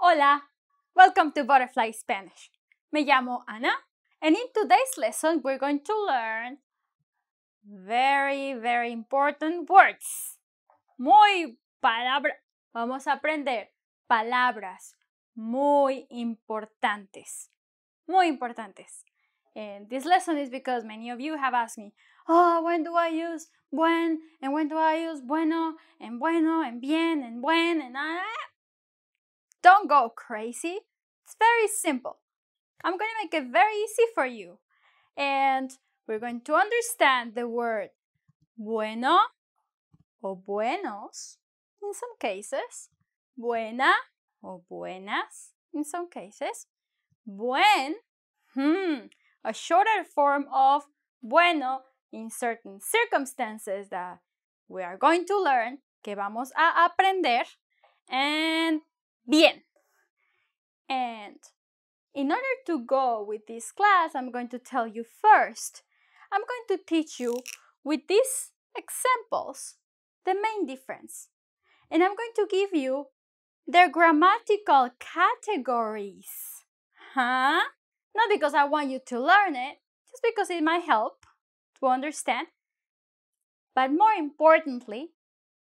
Hola, welcome to Butterfly Spanish. Me llamo Ana, and in today's lesson we're going to learn very important words. Vamos a aprender palabras muy importantes. Muy importantes. And this lesson is because many of you have asked me, when do I use buen, and when do I use bueno, and bien, and buen, and Don't go crazy. It's very simple. I'm going to make it very easy for you. And we're going to understand the word bueno o buenos in some cases, buena o buenas in some cases, buen, a shorter form of bueno in certain circumstances that we are going to learn, que vamos a aprender, and bien. And in order to go with this class, I'm going to tell you first, I'm going to teach you with these examples the main difference. And I'm going to give you their grammatical categories. Not because I want you to learn it, just because it might help to understand. But more importantly,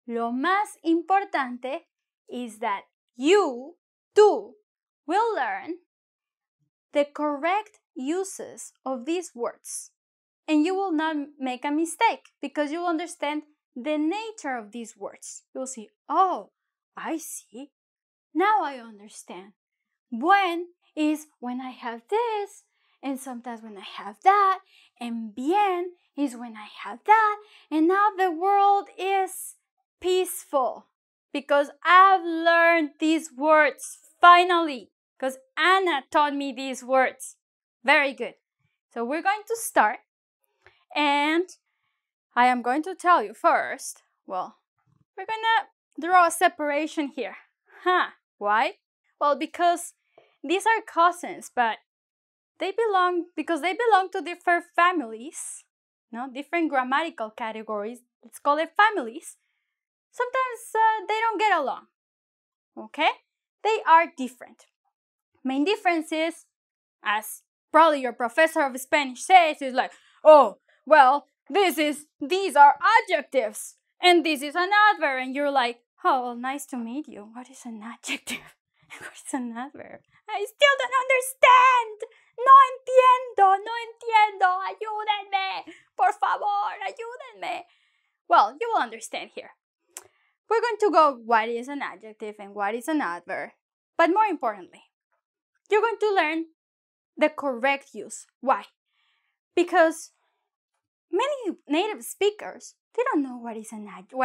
lo más importante is that tú, will learn the correct uses of these words. And you will not make a mistake because you will understand the nature of these words. You'll see, oh, I see. Now I understand. Buen is when I have this, and sometimes when I have that, and bien is when I have that, and now the world is peaceful because I've learned these words finally, because Anna taught me these words. Very good. So we're going to start, and I am going to tell you first, well, we're going to draw a separation here. Why? Well, because these are cousins, but they belong to different families, different grammatical categories. Let's call it families. Sometimes they don't get along, okay? They are different. Main difference is, as probably your professor of Spanish says, is like, oh, well, these are adjectives, and this is an adverb, and you're like, oh, well, nice to meet you. What is an adjective? What is an adverb? I still don't understand. No entiendo. Ayúdenme. Por favor, ayúdenme. Well, you will understand here. We're going to go what is an adjective and what is an adverb. But more importantly, you're going to learn the correct use. Why? Because many native speakers, they don't know what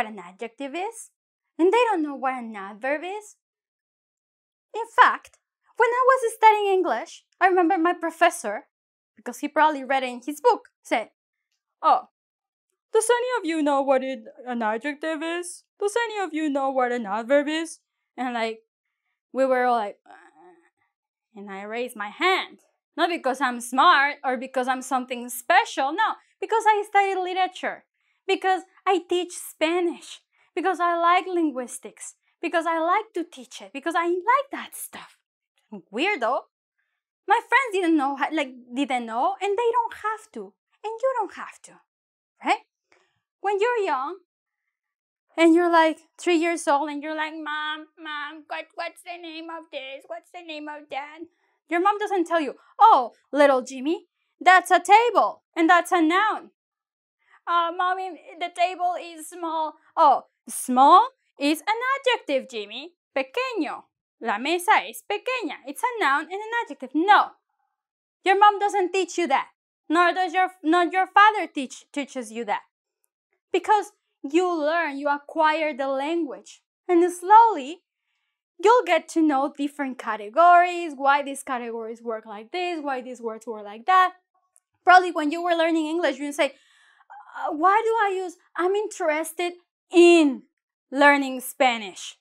an adjective is, and they don't know what an adverb is. In fact, when I was studying English, I remember my professor, because he probably read it in his book, said, oh, does any of you know what an adjective is? Does any of you know what an adverb is? And we were all like, and I raised my hand. Not because I'm smart or because I'm something special, no, because I studied literature, because I teach Spanish, because I like linguistics, because I like to teach it, because I like that stuff. Weirdo. My friends didn't know, and they don't have to, and you don't have to, right? When you're young, and you're like 3 years old, and you're like, Mom, what's the name of this? What's the name of that? Your mom doesn't tell you, oh, little Jimmy, that's a table, and that's a noun. Mommy, the table is small. Oh, small is an adjective, Jimmy. Pequeño. La mesa es pequeña. It's a noun and an adjective. No. Your mom doesn't teach you that. Nor your father teaches you that. Because you acquire the language. And slowly, you'll get to know different categories, why these categories work like this, why these words work like that. Probably when you were learning English, you would say, why do I use, I'm interested in learning Spanish?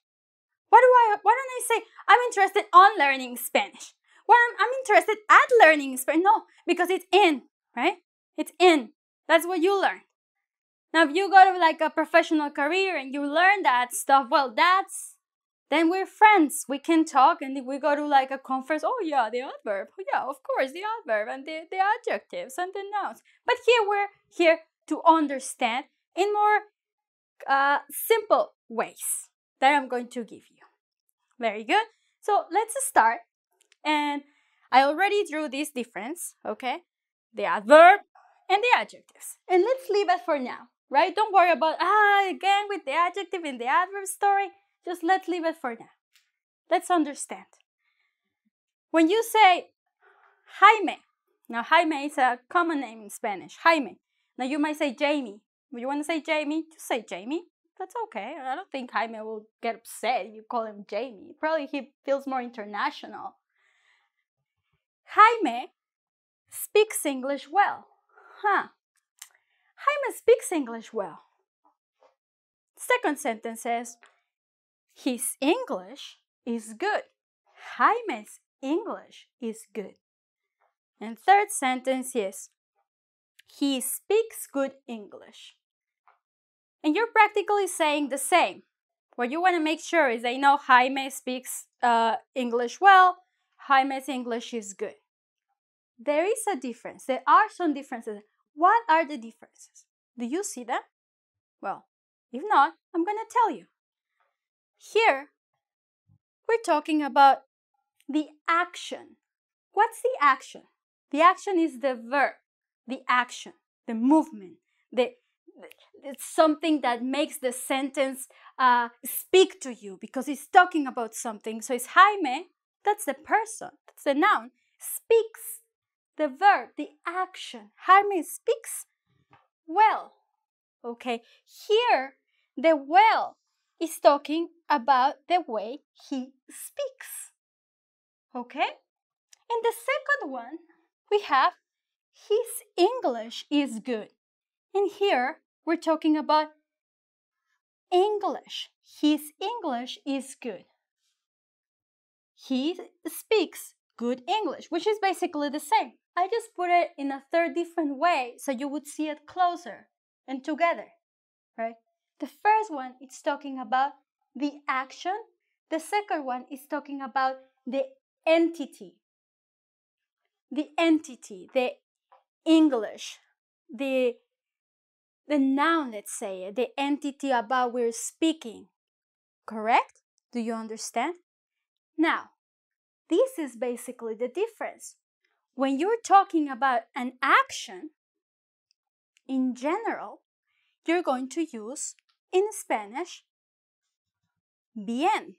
Why don't I say, I'm interested on learning Spanish? I'm interested at learning Spanish. No, because it's in, right? It's in. That's what you learn. Now, if you go to a professional career and you learn that stuff, well, that's then we're friends. We can talk, and if we go to like a conference, oh yeah, the adverb. Oh yeah, of course, the adverb and the adjectives and the nouns. But here we're here to understand in more simple ways that I'm going to give you. Very good. So let's start. And I already drew this difference, okay? The adverb and the adjectives. And let's leave it for now, right? Don't worry about, again with the adjective and the adverb story. Just let's leave it for now. Let's understand. When you say Jaime, now Jaime is a common name in Spanish, Jaime. Now you might say Jamie. You want to say Jamie? Just say Jamie. That's okay. I don't think Jaime will get upset if you call him Jamie. Probably he feels more international. Jaime speaks English well. Jaime speaks English well. Second sentence says, his English is good. Jaime's English is good. And third sentence is, he speaks good English. And you're practically saying the same. What you want to make sure is they know Jaime speaks English well. Jaime's English is good. There is a difference. There are some differences. What are the differences? Do you see them? Well, if not, I'm going to tell you. Here, we're talking about the action. What's the action? The action is the verb, the action, the movement, it's something that makes the sentence speak to you because it's talking about something. So it's Jaime, that's the person, that's the noun, speaks, the verb, the action. Jaime speaks well. Okay, here the well is talking about the way he speaks. Okay, in the second one, we have his English is good. And here, we're talking about English. His English is good. He speaks good English, which is basically the same. I just put it in a third different way so you would see it closer and together, right? The first one is talking about the action. The second one is talking about the entity. The entity, the English, the noun, let's say, the entity about we're speaking. Correct? Do you understand? Now, this is basically the difference. When you're talking about an action, in general, you're going to use, in Spanish, bien.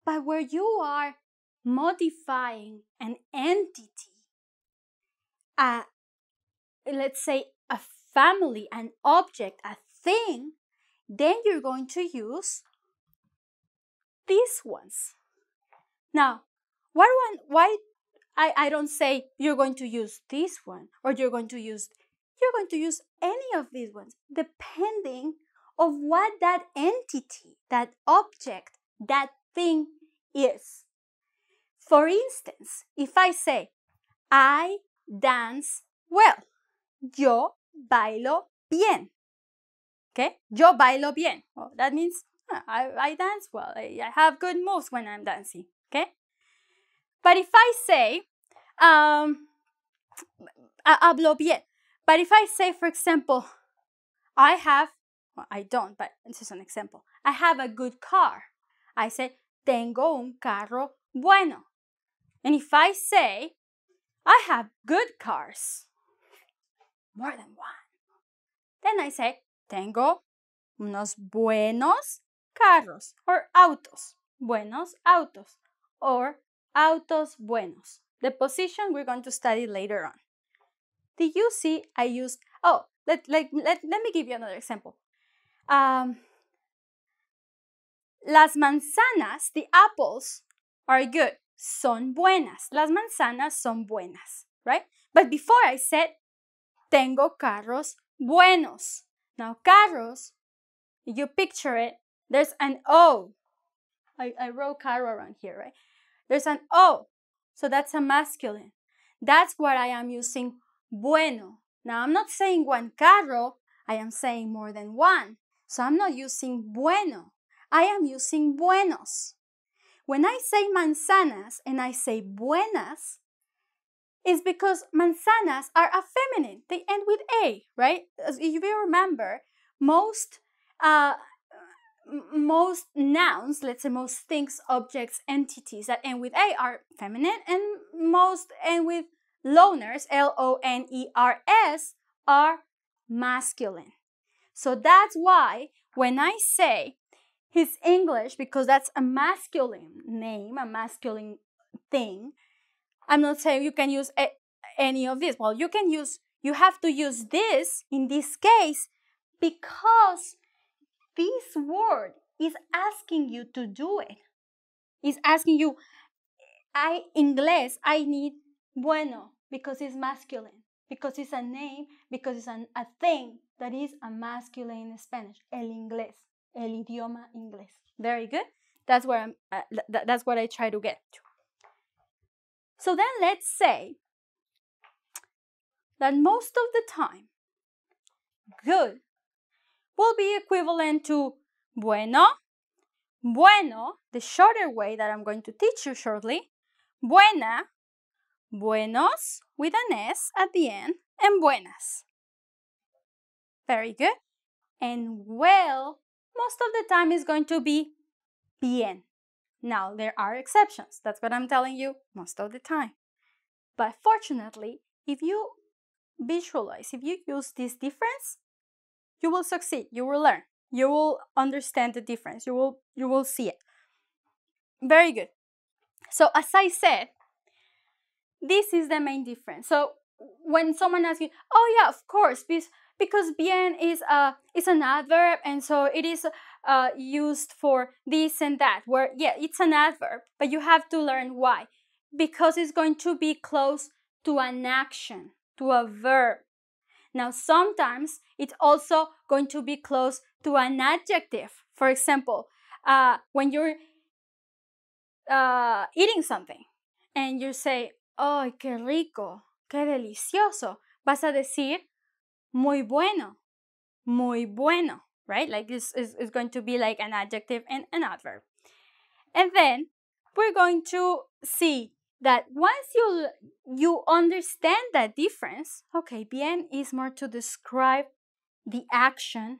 But where you are modifying an entity, let's say a family, an object, a thing, then you're going to use these ones. Now, why I don't say you're going to use this one or you're going to use any of these ones, depending of what that entity, that object, that thing is. For instance, if I say, I dance well, yo bailo bien. Okay, yo bailo bien. Well, that means I dance well. I have good moves when I'm dancing. Okay, but if I say hablo bien, but if I say, for example, I don't, but this is an example. I have a good car. I say tengo un carro bueno. And if I say I have good cars, more than one, then I say tengo unos buenos carros or autos, buenos autos or autos buenos. The position we're going to study later on. Did you see I used, let me give you another example. Las manzanas, the apples, are good. Son buenas. Las manzanas son buenas, right? But before I said, tengo carros buenos. Now, carros, if you picture it, there's an O. I wrote carro around here, right? There's an O. So that's a masculine. That's what I am using bueno. Now, I'm not saying one carro. I am saying more than one. So I'm not using bueno. I am using buenos. When I say manzanas and I say buenas, it's because manzanas are a feminine. They end with A, right? As if you remember, most nouns, let's say most things, objects, entities that end with A are feminine, and most end with loners, L-O-N-E-R-S, are masculine. So that's why when I say he's English, because that's a masculine name, a masculine thing, I'm not saying you can use any of this. Well, you have to use this in this case because this word is asking you to do it. It's asking you, Inglés, I need bueno because it's masculine, because it's a name, because it's a thing that is a masculine in Spanish. El inglés, el idioma inglés. Very good. That's where that's what I try to get to. So then let's say that most of the time, good will be equivalent to bueno, bueno, the shorter way that I'm going to teach you shortly, buena, buenos with an S at the end, and buenas. Very good. And well, most of the time is going to be bien. Now, there are exceptions. That's what I'm telling you most of the time. But fortunately, if you visualize, if you use this difference, you will succeed. You will learn. You will understand the difference. You will see it. Very good. So as I said, this is the main difference. So when someone asks you, oh yeah, of course, because bien is an adverb, and so it is used for this and that, where yeah, it's an adverb, but you have to learn why. Because it's going to be close to an action, to a verb. Now, sometimes it's also going to be close to an adjective. For example, when you're eating something and you say, ¡ay, qué rico! ¡Qué delicioso! Vas a decir, muy bueno, right? Like this is going to be like an adjective and an adverb. And then we're going to see that once you understand that difference, okay, bien is more to describe the action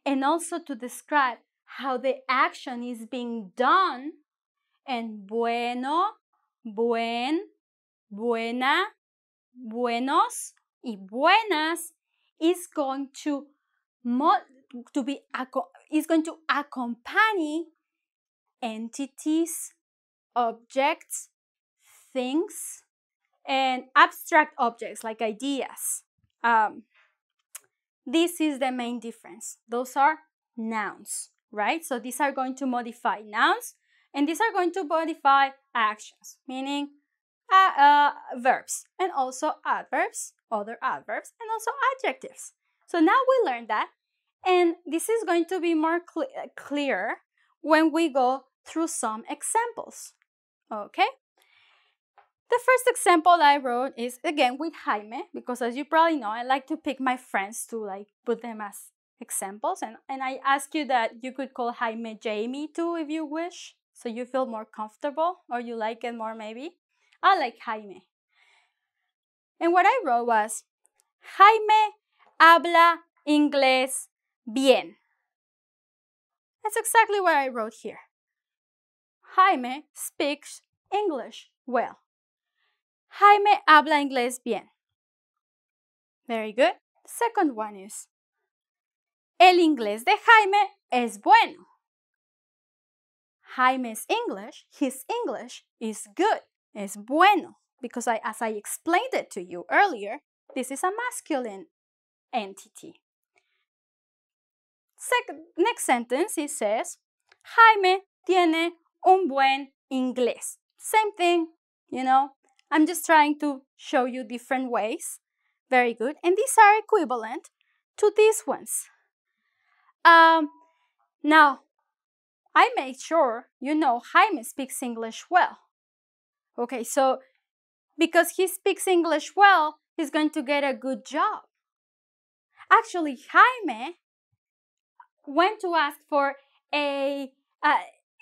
and also to describe how the action is being done, and bueno, buen, buena, buenos y buenas is going to accompany entities, objects, things, and abstract objects like ideas. This is the main difference. Those are nouns, right? So these are going to modify nouns, and these are going to modify actions, meaning verbs, and also adverbs, other adverbs, and also adjectives. So now we learned that, and this is going to be more clear when we go through some examples, okay? The first example I wrote is, again, with Jaime, because as you probably know, I like to pick my friends to like put them as examples, and I ask you that you could call Jaime Jamie too if you wish, so you feel more comfortable, or you like it more maybe. I like Jaime. And what I wrote was, Jaime habla inglés bien. That's exactly what I wrote here. Jaime speaks English well. Jaime habla inglés bien. Very good. The second one is, el inglés de Jaime es bueno. Jaime's English, his English is good, es bueno, because as I explained it to you earlier, this is a masculine entity. Next sentence, it says, Jaime tiene un buen inglés. Same thing, you know. I'm just trying to show you different ways. Very good. And these are equivalent to these ones. Now, I made sure you know Jaime speaks English well. Okay, so because he speaks English well, he's going to get a good job. Actually, Jaime went to ask for a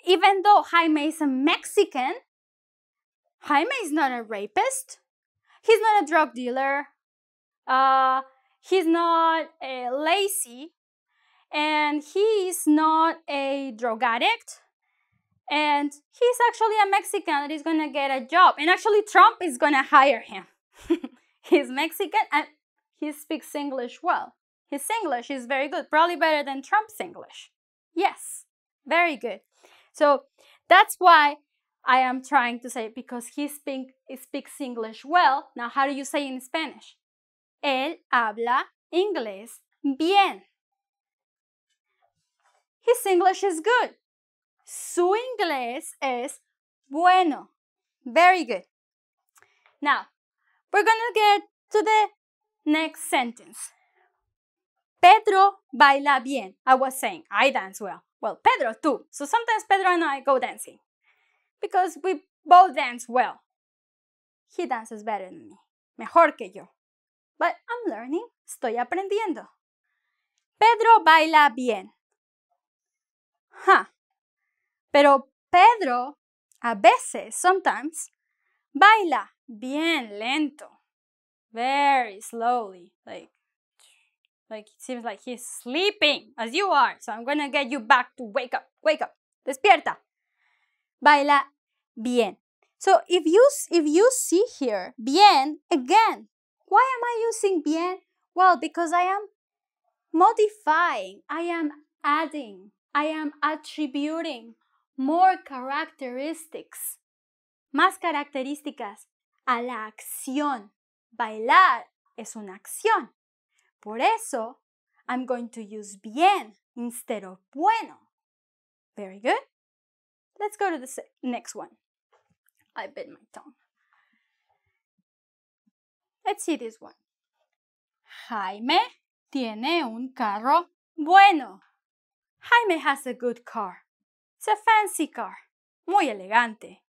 Even though Jaime is a Mexican, Jaime is not a rapist. He's not a drug dealer. He's not lazy. And he's not a drug addict. And he's actually a Mexican that is going to get a job. And actually, Trump is going to hire him. He's Mexican and he speaks English well. His English is very good, probably better than Trump's English. Yes, very good. So that's why I am trying to say, because he speaks English well. Now, how do you say in Spanish? Él habla inglés bien. His English is good. Su inglés es bueno. Very good. Now, we're going to get to the next sentence. Pedro baila bien. I was saying, I dance well. Well, Pedro too. So sometimes Pedro and I go dancing because we both dance well. He dances better than me. Mejor que yo. But I'm learning. Estoy aprendiendo. Pedro baila bien. Pero Pedro, a veces, sometimes, baila bien lento. Very slowly. Like it seems like he's sleeping, as you are. So I'm going to get you back to wake up. Wake up. Despierta. Baila bien. So if you see here, bien, again, why am I using bien? Well, because I am modifying, I am adding, I am attributing more characteristics, más características a la acción. Bailar es una acción. Por eso, I'm going to use bien instead of bueno. Very good. Let's go to the next one. I bit my tongue. Let's see this one. Jaime tiene un carro bueno. Jaime has a good car. It's a fancy car. Muy elegante.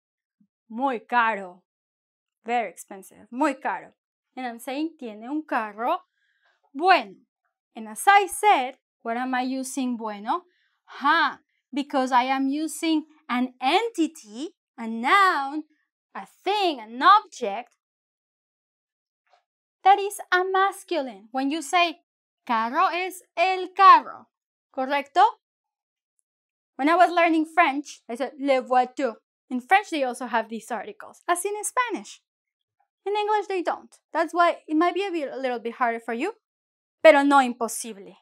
Muy caro. Very expensive. Muy caro. And I'm saying tiene un carro bueno. And as I said, what am I using bueno? Because I am using an entity, a noun, a thing, an object that is a masculine. When you say carro es el carro, ¿correcto? When I was learning French, I said le voiture. In French, they also have these articles, as in Spanish. In English, they don't. That's why it might be a little bit harder for you, pero no imposible.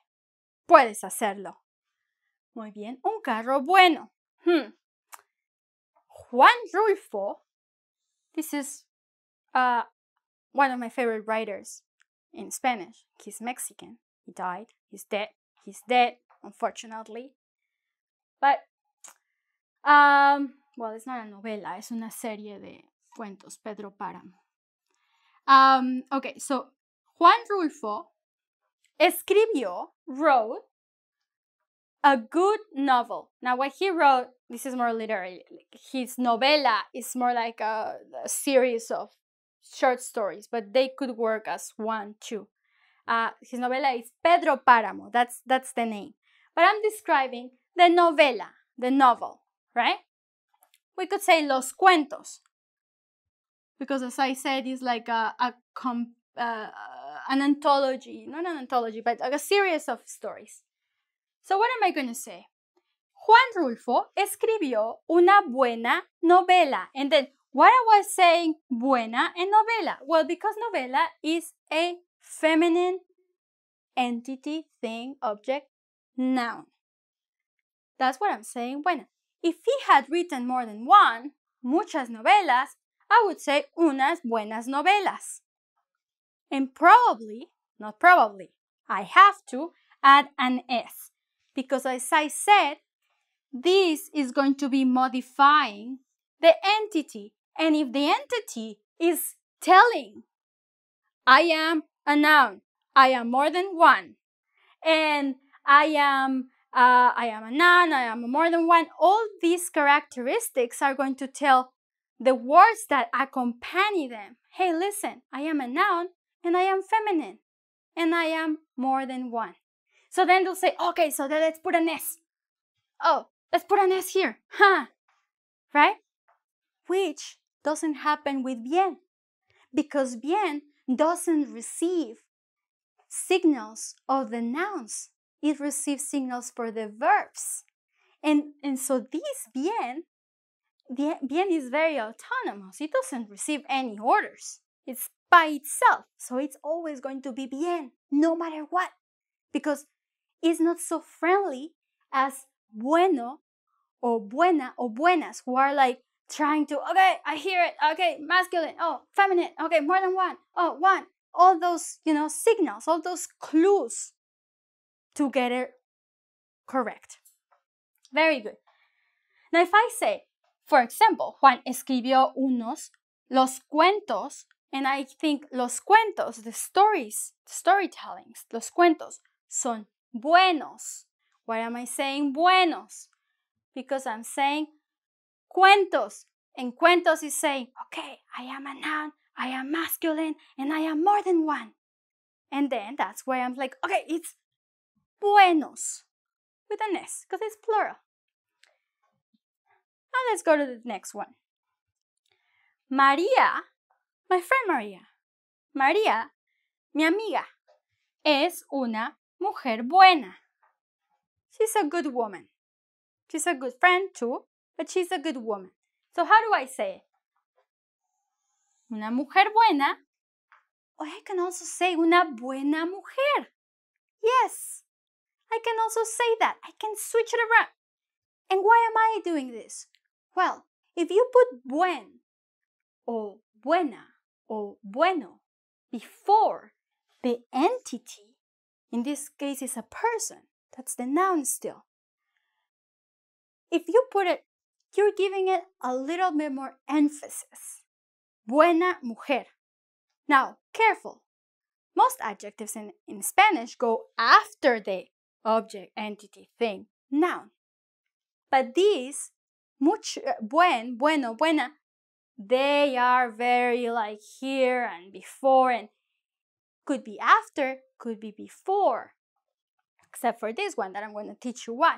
Puedes hacerlo. Muy bien, un carro bueno. Juan Rulfo, this is one of my favorite writers in Spanish. He's Mexican. He died. He's dead. He's dead, unfortunately. But, well, it's not a novela. Es una serie de cuentos, Pedro Páramo. Okay, so Juan Rulfo wrote a good novel. Now, what he wrote, this is more literary. His novela is more like a series of short stories, but they could work as one, too. His novela is Pedro Páramo. That's the name. But I'm describing the novela, the novel, right? We could say Los Cuentos, because as I said, it's like an anthology, not an anthology, but like a series of stories. So what am I going to say? Juan Rulfo escribió una buena novela. And then what I was saying, buena and novela? Well, because novela is a feminine entity, thing, object, noun. That's what I'm saying, buena. If he had written more than one, muchas novelas, I would say unas buenas novelas. And probably, not probably, I have to add an S. Because as I said, this is going to be modifying the entity. And if the entity is telling, I am a noun, I am more than one, and I am a noun, I am more than one, all these characteristics are going to tell the words that accompany them. Hey, listen, I am a noun, and I am feminine, and I am more than one. So then they'll say, okay, so then let's put an S. Oh, let's put an S here. Huh? Right? Which doesn't happen with bien. Because bien doesn't receive signals of the nouns. It receives signals for the verbs. And so this bien is very autonomous. It doesn't receive any orders. It's by itself. So it's always going to be bien, no matter what. Because it's not so friendly as bueno or buena or buenas, who are like trying to, okay, I hear it, okay, masculine, oh, feminine, okay, more than one, oh, one. All those, signals, all those clues to get it correct. Very good. Now, if I say, for example, Juan escribió los cuentos, and I think los cuentos, the stories, storytellings, los cuentos son buenos. Why am I saying buenos? Because I'm saying cuentos. And cuentos is saying, okay, I am a noun, I am masculine, and I am more than one. And then that's where I'm like, okay, it's buenos with an S, because it's plural. Now let's go to the next one. María, my friend María, mi amiga, es una mujer buena. She's a good woman. She's a good friend too, but she's a good woman. So how do I say it? Una mujer buena, or I can also say una buena mujer. Yes, I can also say that. I can switch it around. And why am I doing this? Well, if you put buen or buena or bueno before the entity, in this case it's a person, that's the noun still. If you put it, you're giving it a little bit more emphasis. Buena mujer. Now, careful. Most adjectives in Spanish go after the object, entity, thing, noun. But these, buen, bueno, buena, they are very like here and before, and could be after, could be before. Except for this one that I'm going to teach you why.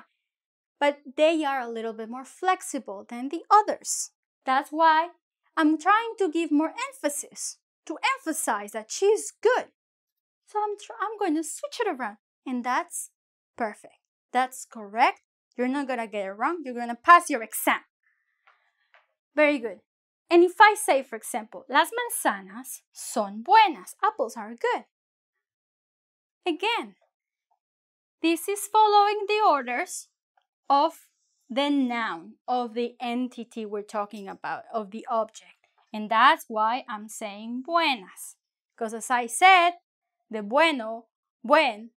But they are a little bit more flexible than the others. That's why I'm trying to give more emphasis, to emphasize that she's good. So I'm going to switch it around, and that's perfect. That's correct. You're not going to get it wrong. You're going to pass your exam. Very good. And if I say, for example, las manzanas son buenas, apples are good. Again, this is following the orders of the noun, of the entity we're talking about, of the object. And that's why I'm saying buenas. Because as I said, the bueno, buen,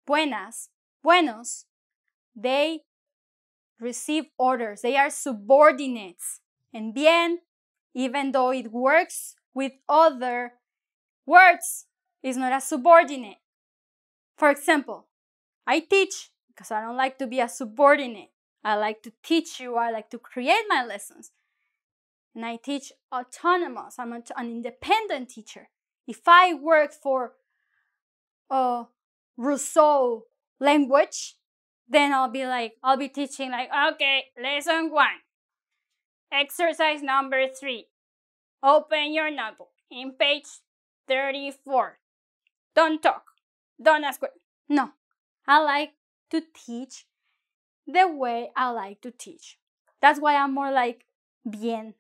buenas, buenos, they receive orders. They are subordinates. And bien, even though it works with other words, is not a subordinate. For example, I teach because I don't like to be a subordinate. I like to teach you. I like to create my lessons. And I teach autonomous. I'm an independent teacher. If I work for Rousseau language, then I'll be teaching like, okay, lesson 1. Exercise number 3. Open your notebook in page 34. Don't talk. Don't ask questions. No. I like to teach the way I like to teach. That's why I'm more like bien.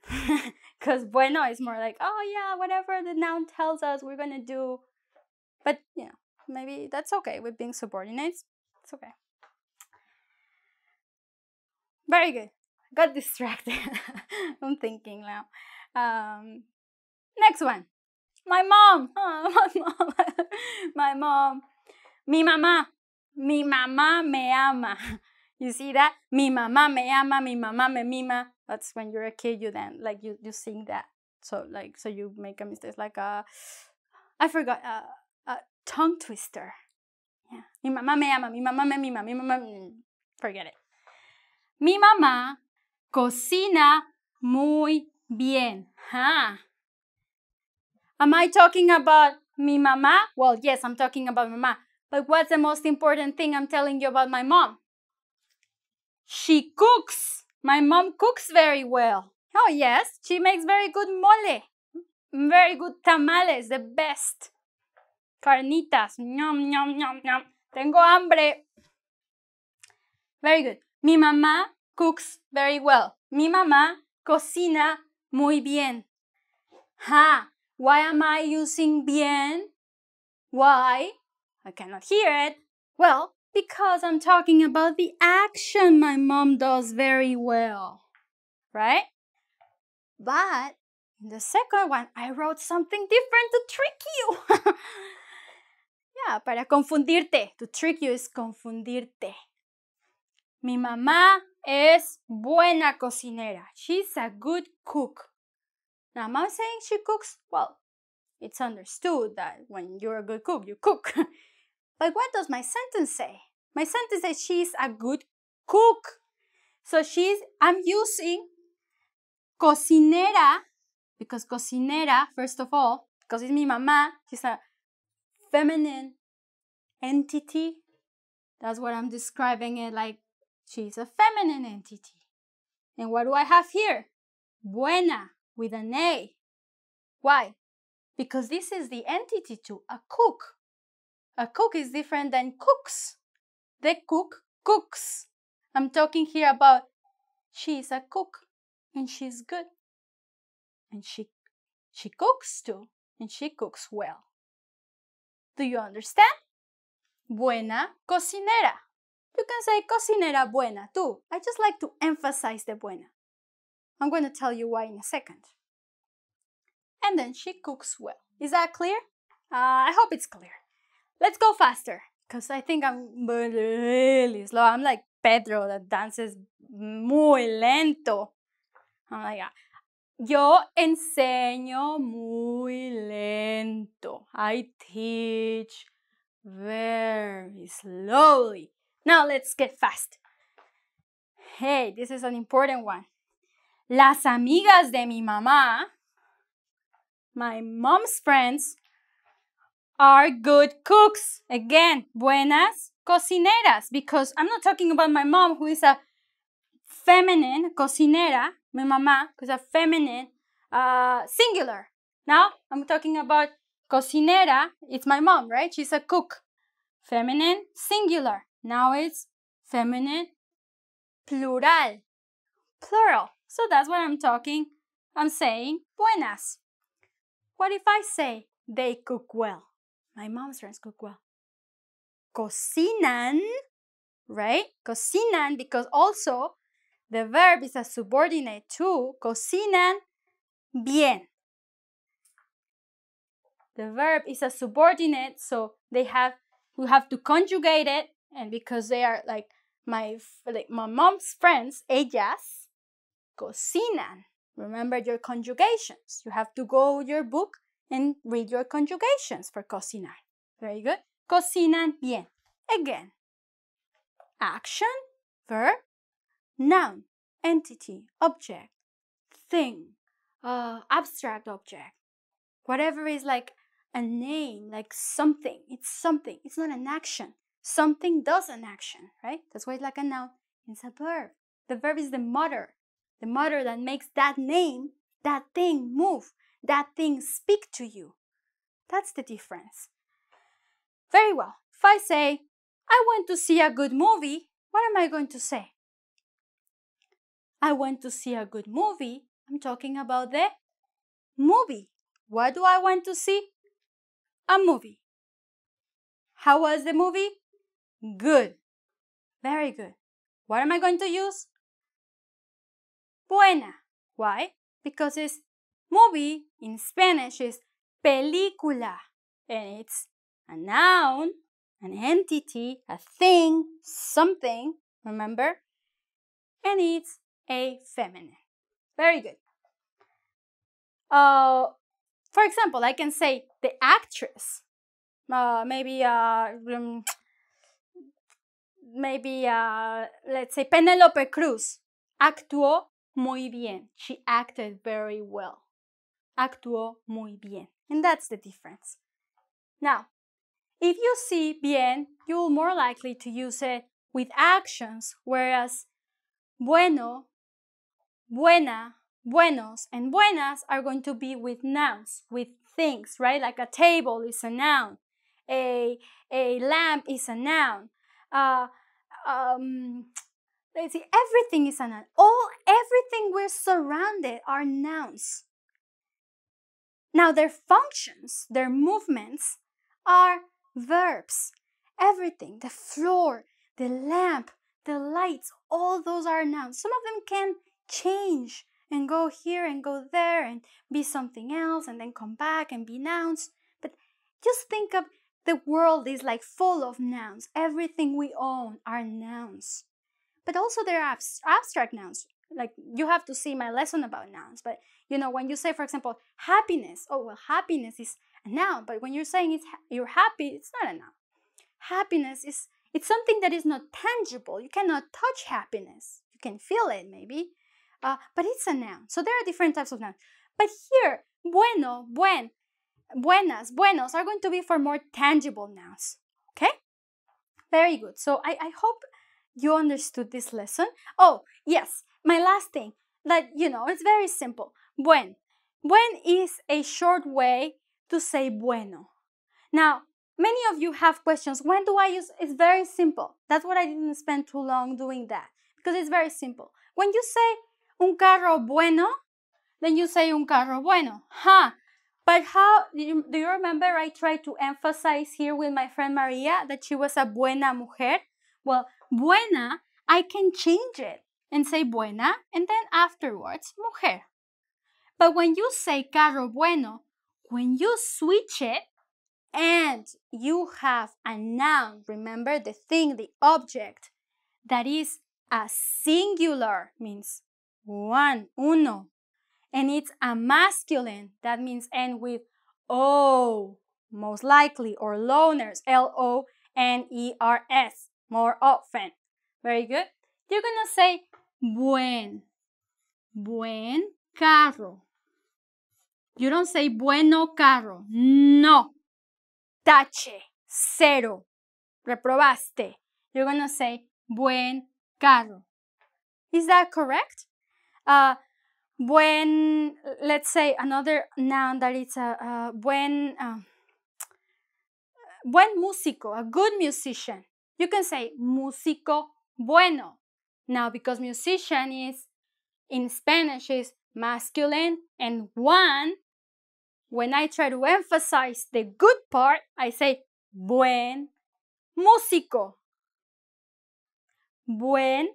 Because bueno is more like, oh yeah, whatever the noun tells us we're going to do. But, maybe that's okay with being subordinates. It's okay. Very good. Got distracted. I'm thinking now. Next one. My mom. Oh, my mom. Mi mamá. Mi mamá me ama. You see that? Mi mamá me ama, mi mamá me mima. That's when you're a kid, you then, like, you sing that. So you make a mistake, like I forgot, a tongue twister. Yeah. Mi mamá me ama, mi mamá me mima, mi mamá, forget it. Mi mamá cocina muy bien. Huh? Am I talking about mi mamá? Well, yes, I'm talking about mama. But what's the most important thing I'm telling you about my mom? She cooks. My mom cooks very well. Oh yes, she makes very good mole. Very good tamales, the best. Carnitas. Ñam, ñam, ñam, ñam. Tengo hambre. Very good. Mi mamá cooks very well. Mi mamá cocina muy bien. Ha! Why am I using bien? Why? I cannot hear it. Well, because I'm talking about the action my mom does very well. Right? But in the second one, I wrote something different to trick you. Yeah, para confundirte. To trick you is confundirte. Mi mamá es buena cocinera. She's a good cook. Now, am I saying she cooks? Well, it's understood that when you're a good cook, you cook. But what does my sentence say? My sentence says she's a good cook. So I'm using cocinera, because cocinera, first of all, because it's mi mamá, she's a feminine entity. That's what I'm describing it like. She's a feminine entity. And what do I have here? Buena, with an A. Why? Because this is the entity to a cook. A cook is different than cooks. The cook cooks. I'm talking here about she's a cook and she's good. And she cooks too, and she cooks well. Do you understand? Buena cocinera. You can say cocinera buena too. I just like to emphasize the buena. I'm going to tell you why in a second. And then she cooks well. Is that clear? I hope it's clear. Let's go faster, because I think I'm really slow. I'm like Pedro that dances muy lento. I'm like, yo enseño muy lento. I teach very slowly. Now let's get fast. Hey, this is an important one. Las amigas de mi mamá, my mom's friends, are good cooks. Again, buenas cocineras, because I'm not talking about my mom, who is a feminine cocinera, mi mamá, who's a feminine singular. Now, I'm talking about cocinera, it's my mom, right? She's a cook. Feminine singular. Now it's feminine plural. Plural. So that's what I'm talking. I'm saying buenas. What if I say they cook well? My mom's friends cook well. Cocinan, right? Cocinan, because also the verb is a subordinate to cocinan bien. The verb is a subordinate, so we have to conjugate it, and because they are like my mom's friends, ellas cocinan. Remember your conjugations. You have to go your book and read your conjugations for cocinar. Very good. Cocinan bien. Again, action, verb, noun, entity, object, thing, abstract object. Whatever is like a name, like something. It's something. It's not an action. Something does an action, right? That's why it's like a noun. It's a verb. The verb is the motor. The motor that makes that name, that thing move, that thing speak to you. That's the difference. Very well. If I say, I went to see a good movie, what am I going to say? I went to see a good movie. I'm talking about the movie. What do I want to see? A movie. How was the movie? Good. Very good. What am I going to use? Buena. Why? Because it's movie in Spanish is película. And it's a noun, an entity, a thing, something, remember? And it's a feminine. Very good. For example, I can say the actress. Let's say Penélope Cruz actuó muy bien. She acted very well. Actuó muy bien. And that's the difference. Now, if you see bien, you're more likely to use it with actions, whereas bueno, buena, buenos, and buenas are going to be with nouns, with things, right? Like a table is a noun, a lamp is a noun. Let's see, everything is a noun. Everything we're surrounded are nouns. Now their functions, their movements are verbs. Everything, the floor, the lamp, the lights, all those are nouns. Some of them can change and go here and go there and be something else and then come back and be nouns. But just think of the world is like full of nouns. Everything we own are nouns. But also there are abstract nouns. Like you have to see my lesson about nouns. But you know, when you say, for example, happiness, oh, well, happiness is a noun. But when you're saying you're happy, it's not a noun. Happiness it's something that is not tangible. You cannot touch happiness. You can feel it maybe, but it's a noun. So there are different types of nouns. But here, bueno, buen, buenas, buenos are going to be for more tangible nouns. Okay? Very good. So I hope you understood this lesson. Oh, yes, my last thing, that, you know, it's very simple. Buen. Buen is a short way to say bueno. Now, many of you have questions. When do I use? It's very simple. That's what I didn't spend too long doing that, because it's very simple. When you say un carro bueno, then you say un carro bueno. But how, do you remember I tried to emphasize here with my friend Maria that she was a buena mujer? Well, buena, I can change it and say buena, and then afterwards, mujer. But when you say carro bueno, when you switch it, and you have a noun, remember the thing, the object, that is a singular, means one, uno, and it's a masculine, that means end with O, most likely, or loners, L-O-N-E-R-S, more often. Very good. You're gonna say buen carro. You don't say bueno carro, no. Tache, cero, reprobaste. You're gonna say buen carro. Is that correct? Buen, let's say another noun that is a buen músico, a good musician. You can say músico bueno. Now, because musician is, in Spanish, is masculine, and one, when I try to emphasize the good part, I say buen músico. Buen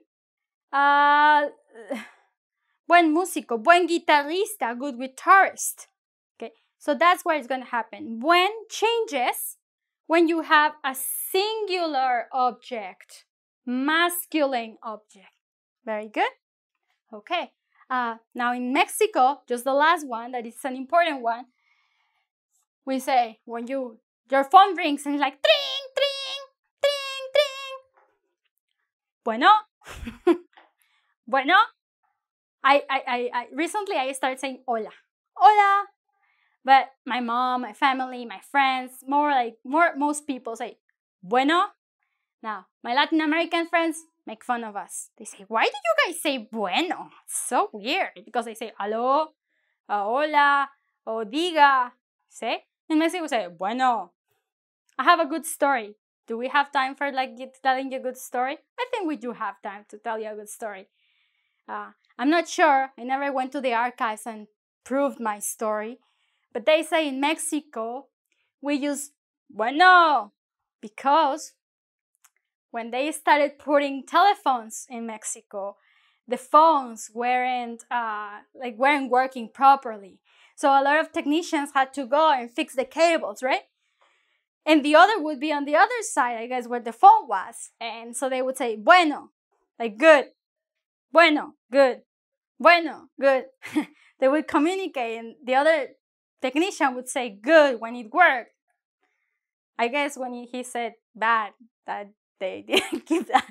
músico, buen guitarrista, good guitarist. Okay, so that's what is going to happen. Buen changes when you have a singular object, masculine object. Very good. Okay. Now in Mexico, just the last one, that is an important one, we say when your phone rings and it's like tring, tring, tring, tring. Bueno. Bueno. I recently I started saying hola. Hola. But my mom, my family, my friends, most people say bueno. Now, my Latin American friends make fun of us. They say, why do you guys say bueno? It's so weird. Because they say aló, hola, o diga. See? In Mexico, we say bueno. I have a good story. Do we have time for telling you a good story? I think we do have time to tell you a good story. I'm not sure. I never went to the archives and proved my story. But they say in Mexico, we use bueno because when they started putting telephones in Mexico, the phones weren't working properly. So a lot of technicians had to go and fix the cables, right? And the other would be on the other side, I guess, where the phone was. And so they would say, bueno, like good. Bueno, good. Bueno, good. They would communicate, and the other technician would say good when it worked. I guess when he said bad, that they didn't keep that.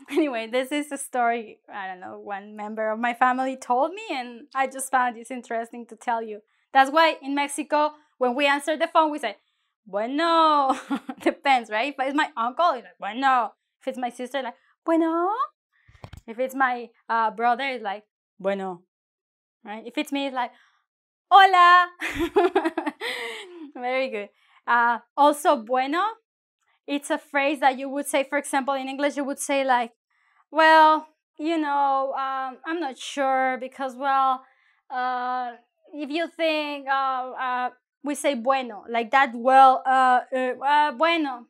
Anyway, this is a story, I don't know, one member of my family told me, and I just found this interesting to tell you. That's why in Mexico, when we answer the phone, we say, bueno. Depends, right? If it's my uncle, it's like, bueno. If it's my sister, like, bueno. If it's my brother, it's like, bueno. Right? If it's me, it's like, hola. Very good. Also, bueno, it's a phrase that you would say, for example, in English, you would say like, well, I'm not sure because, well, if you think, we say bueno, like that, well, bueno,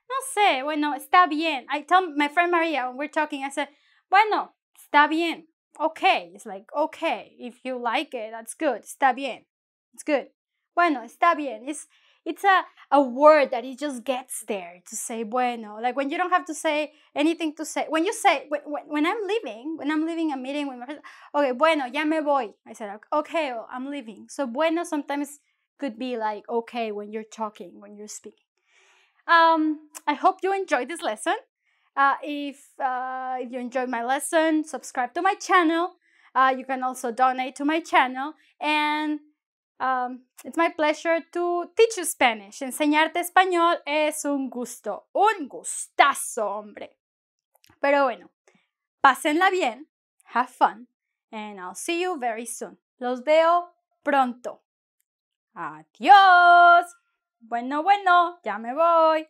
no sé, bueno, está bien. I tell my friend Maria when we're talking, I said, bueno, está bien. Okay. It's like, okay, if you like it, that's good. Está bien. It's good. Bueno, está bien. It's a word that it just gets there to say bueno. Like when you don't have to say anything to say. When you say, when I'm leaving a meeting with my friends, okay, bueno, ya me voy. I said, okay, I'm leaving. So bueno sometimes could be like okay when you're talking, when you're speaking. I hope you enjoyed this lesson. If you enjoyed my lesson, subscribe to my channel. You can also donate to my channel. And it's my pleasure to teach you Spanish. Enseñarte español es un gusto. Un gustazo, hombre. Pero bueno, pásenla bien. Have fun. And I'll see you very soon. Los veo pronto. Adiós. Bueno, ya me voy.